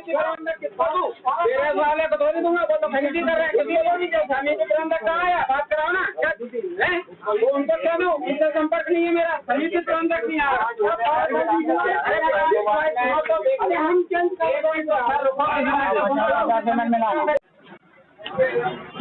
तेरे वाले को धोनी दूंगा, वो तो खरीदी कर रहे हैं, किसी को नहीं चाहिए। समिति प्रबंधक कहाँ है? बात कराओ ना। हैं? वो उनको क्या दो, उनसे संपर्क नहीं है मेरा, समिति प्रबंधक नहीं आ रहा। अरे हम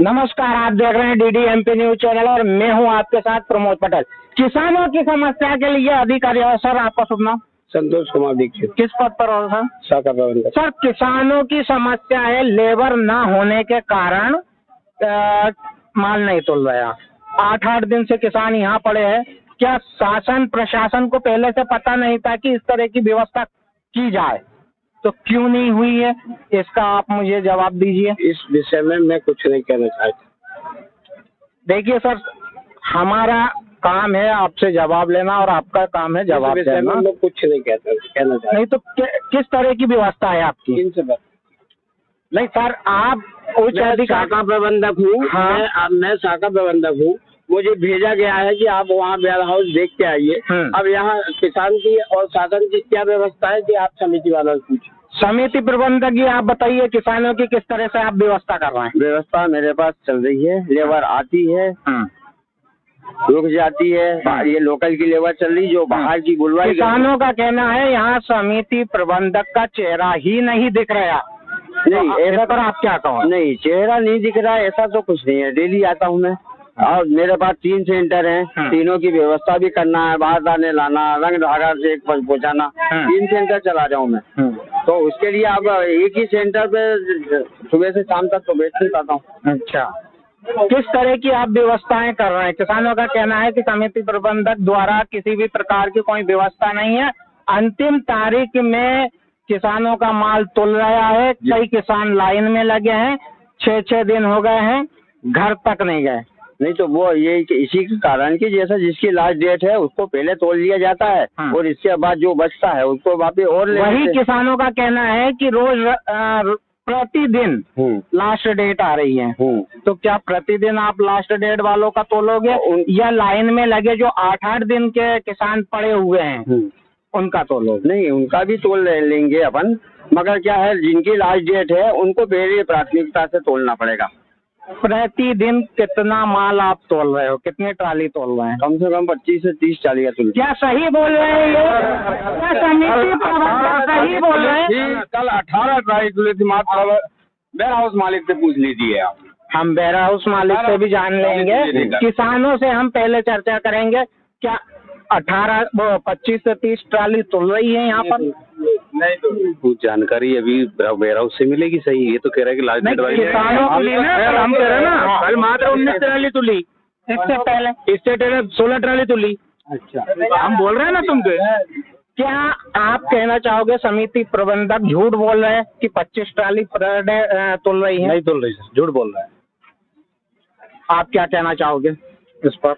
नमस्कार, आप देख रहे हैं डीडी एमपी न्यूज चैनल और मैं हूं आपके साथ प्रमोद पटेल। किसानों की समस्या के लिए अधिकारी और सर, आपका शुभ नाम? संतोष कुमार दीक्षित। किस पद पर हो सर? शाखा प्रबंधक। सर, किसानों की समस्या है लेबर ना होने के कारण माल नहीं तुल रहा। 8-8 दिन से किसान यहाँ पड़े हैं। क्या शासन प्रशासन को पहले से पता नहीं था कि इस तरह की व्यवस्था की जाए? तो क्यों नहीं हुई है, इसका आप मुझे जवाब दीजिए। इस विषय में मैं कुछ नहीं कहना चाहता। देखिए सर, हमारा काम है आपसे जवाब लेना और आपका काम है जवाब देना। मैं कुछ नहीं कहना चाहता। नहीं तो किस तरह की व्यवस्था है आपकी? इनसे बात नहीं सर, आप उच्च शाखा प्रबंधक हूँ। हाँ। मैं शाखा प्रबंधक हूँ। मुझे भेजा गया है कि आप वहाँ वेयर हाउस देख के आइए। अब यहाँ किसान की और शासन की क्या व्यवस्था है कि आप समिति वालों से पूछिए। समिति प्रबंधक जी, आप बताइए किसानों की किस तरह से आप व्यवस्था कर रहे हैं? व्यवस्था मेरे पास चल रही है। लेबर आती है, रुक जाती है। ये लोकल की लेबर चल रही, जो बाहर की बुलवाई। किसानों का कहना है यहाँ समिति प्रबंधक का चेहरा ही नहीं दिख रहा। नहीं, ऐसा पर आप क्या कहो? नहीं, चेहरा नहीं दिख रहा है ऐसा तो कुछ नहीं है। डेली आता हूँ मैं, और मेरे पास 3 सेंटर हैं। तीनों की व्यवस्था भी करना है, बाहर लाने लाना, रंग धागा से पहुँचाना। 3 सेंटर चला रहा हूँ मैं। तो उसके लिए आप एक ही सेंटर पे सुबह से शाम तक तो बैठ नहीं पाता हूँ। अच्छा, किस तरह की आप व्यवस्थाएं कर रहे हैं? किसानों का कहना है कि समिति प्रबंधक द्वारा किसी भी प्रकार की कोई व्यवस्था नहीं है। अंतिम तारीख में किसानों का माल तुल रहा है। कई किसान लाइन में लगे हैं, 6-6 दिन हो गए हैं, घर तक नहीं गए। नहीं तो वो ये इसी के कारण कि जैसा जिसकी लास्ट डेट है उसको पहले तोड़ लिया जाता है। और इसके बाद जो बचता है उसको वापस और वही किसानों का कहना है कि रोज प्रतिदिन लास्ट डेट आ रही है। तो क्या प्रतिदिन आप लास्ट डेट वालों का तोलोगे या लाइन में लगे जो 8-8 दिन के किसान पड़े हुए हैं उनका तोलोगे? नहीं, उनका भी तोल लेंगे अपन, मगर क्या है जिनकी लास्ट डेट है उनको पहले प्राथमिकता से तोलना पड़ेगा। प्रतिदिन कितना माल आप तोल रहे हो? कितनी ट्राली तोल रहे हैं? कम से कम 25 से 30 ट्रालियाँ तोल। क्या सही बोल रहे हैं ये? क्या समिति प्रबंधक सही बोल रहे हैं? कल 18 ट्राली तुली थी। मात्र वेयर हाउस मालिक से पूछ लीजिए आप। हम वेयर हाउस मालिक से भी जान लेंगे, किसानों से हम पहले चर्चा करेंगे। क्या 25 से 30 ट्राली तुल रही है यहाँ पर? नहीं तो कुछ जानकारी अभी वेयर हाउस से मिलेगी। सही, ये तो कह रहा है कि लास्ट डेट वाली किसानों को हम कह रहे हैं ना, कल मात्र 19 ट्राली तुली, इससे पहले 16 ट्राली तुली। अच्छा, हम बोल रहे हैं ना तुमको। क्या आप कहना चाहोगे समिति प्रबंधक झूठ बोल रहे हैं कि 25 ट्राली पर डे तुल रही है? नहीं तुल रही सर, झूठ बोल रहा है। आप क्या कहना चाहोगे इस पर?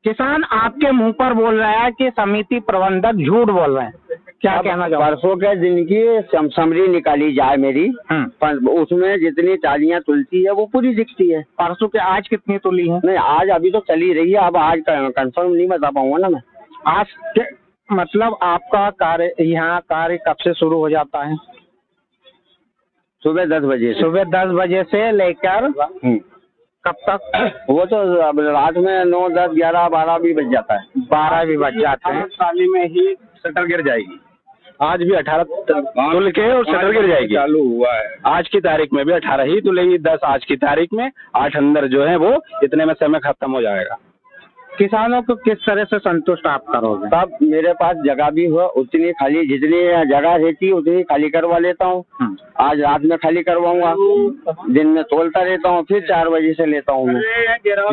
किसान आपके मुंह पर बोल रहा है कि समिति प्रबंधक झूठ बोल रहे हैं, क्या कहना चाहोगे? परसों के दिन की समरी निकाली जाए मेरी, पर उसमें जितनी ट्रालियाँ तुलती है वो पूरी दिखती है। परसों के आज कितनी तुली है? नहीं, आज अभी तो चली रही है। अब आज कंफर्म नहीं बता पाऊंगा ना मैं। आज मतलब आपका कार्य यहाँ कार्य कब से शुरू हो जाता है? सुबह 10 बजे। सुबह 10 बजे से लेकर कब तक? वो तो अब रात में 9, 10, 11, 12 भी बज जाता है। 12 भी बज जाते हैं। ट्राली में ही शटर गिर जाएगी। आज भी 18 तुल के और शटर गिर जाएगी। चालू हुआ है। आज की तारीख में भी 18 ही तुलेगी। 10 आज की तारीख में, 8 अंदर जो है वो इतने में समय खत्म हो जाएगा। किसानों को किस तरह से संतुष्ट आप करोगे? तब मेरे पास जगह भी हो उतनी खाली, जितनी जगह रहती है उतनी खाली करवा लेता हूँ। आज रात में खाली करवाऊंगा, दिन में तोलता रहता हूँ, फिर 4 बजे से लेता हूँ मैं।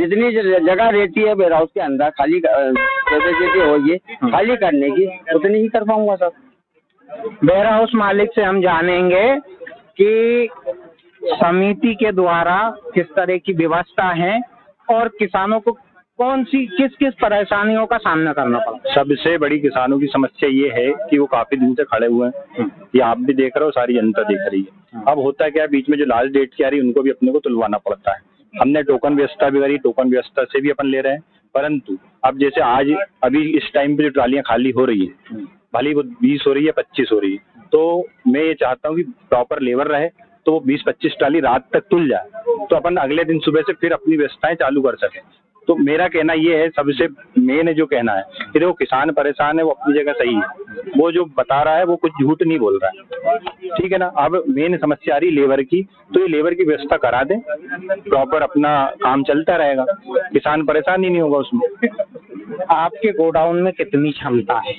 जितनी जगह रहती है वेयर हाउस के अंदर खाली कैपेसिटी होगी खाली करने की, उतनी ही कर पाऊंगा सर। वेयर हाउस मालिक से हम जानेंगे कि समिति के द्वारा किस तरह की व्यवस्था है और किसानों को कौन सी किस परेशानियों का सामना करना पड़ा। सबसे बड़ी किसानों की समस्या ये है कि वो काफी दिन से खड़े हुए हैं। ये आप भी देख रहे हो, सारी जनता देख रही है। अब होता क्या है, बीच में जो लास्ट डेट की आ रही है उनको भी अपने को तुलवाना पड़ता है। हमने टोकन व्यवस्था भी करी, टोकन व्यवस्था से भी अपन ले रहे हैं। परंतु अब जैसे आज अभी इस टाइम पे जो ट्रालियां खाली हो रही है, भले वो 20 हो रही है, 25 हो रही है, तो मैं ये चाहता हूँ कि प्रॉपर लेबर रहे, तो वो 20-25 ट्राली रात तक तुल जाए, तो अपन अगले दिन सुबह से फिर अपनी व्यवस्थाएं चालू कर सकें। तो मेरा कहना ये है, सबसे मेन है जो कहना है कि देखो किसान परेशान है, वो अपनी जगह सही है, वो जो बता रहा है वो कुछ झूठ नहीं बोल रहा है, ठीक है ना। अब मेन समस्या आ रही लेबर की, तो ये लेबर की व्यवस्था करा दें, प्रॉपर अपना काम चलता रहेगा, किसान परेशान ही नहीं होगा उसमें। आपके गोडाउन में कितनी क्षमता है?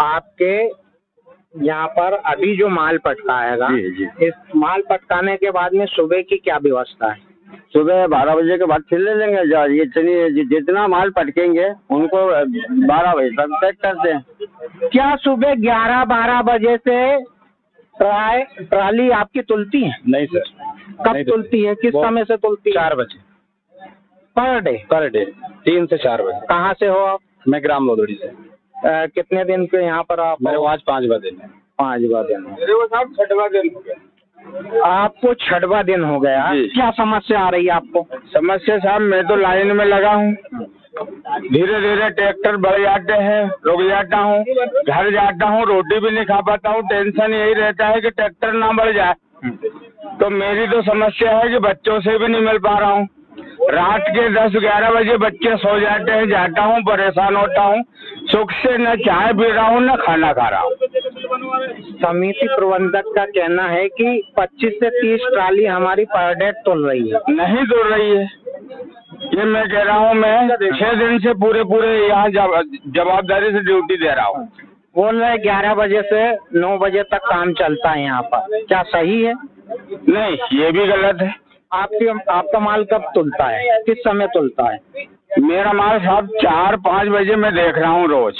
आपके यहाँ पर अभी जो माल पटकाएगा, इस माल पटकाने के बाद में सुबह की क्या व्यवस्था है? सुबह 12 बजे के बाद फिर ले लेंगे, ये जितना माल पटकेंगे उनको 12 बजे तक पैक कर दें। क्या सुबह 11-12 बजे से ट्राली आपकी तुलती है? नहीं सर। कब तुलती है, किस समय से तुलती है? 4 बजे पर डे 3 से 4 बजे। कहाँ से हो आप? मैं ग्राम लोधड़ी से। कितने दिन के यहाँ पर आप? मेरे आज 5वां दिन है। 5वां दिन। मेरे वो साहब 6वां दिन हो गया। आपको 6वां दिन हो गया, क्या समस्या आ रही है आपको? समस्या साहब, मैं तो लाइन में लगा हूँ, धीरे धीरे ट्रैक्टर बढ़ जाते हैं, रुक जाता हूँ, घर जाता हूँ, रोटी भी नहीं खा पाता हूँ। टेंशन यही रहता है कि ट्रैक्टर ना बढ़ जाए। तो मेरी तो समस्या है कि बच्चों से भी नहीं मिल पा रहा हूँ। रात के 10-11 बजे बच्चे सो जाते हैं, जाता हूँ, परेशान होता हूँ, सुख से न चाय पी रहा हूँ न खाना खा रहा हूँ। समिति प्रबंधक का कहना है कि 25 से 30 ट्राली हमारी पर डे तुल रही है। नहीं तुल रही है, ये मैं कह रहा हूँ। मैं 6 दिन से पूरे यहाँ जवाबदारी से ड्यूटी दे रहा हूँ। बोल रहे 11 बजे से 9 बजे तक काम चलता है यहाँ पर, क्या सही है? नहीं, ये भी गलत है। आपका माल कब तुलता है, किस समय तुलता है? मेरा माल साहब 4-5 बजे मैं देख रहा हूँ रोज।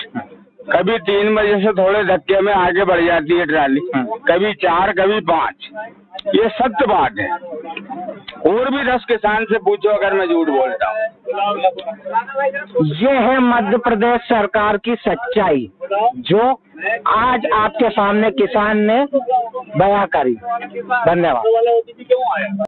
कभी 3 बजे से थोड़े धक्के में आगे बढ़ जाती है ट्राली, कभी 4, कभी 5। ये सत्य बात है। और भी 10 किसान से पूछो अगर मैं झूठ बोलता हूँ। ये है मध्य प्रदेश सरकार की सच्चाई, जो आज आपके सामने किसान ने बयां करी। धन्यवाद।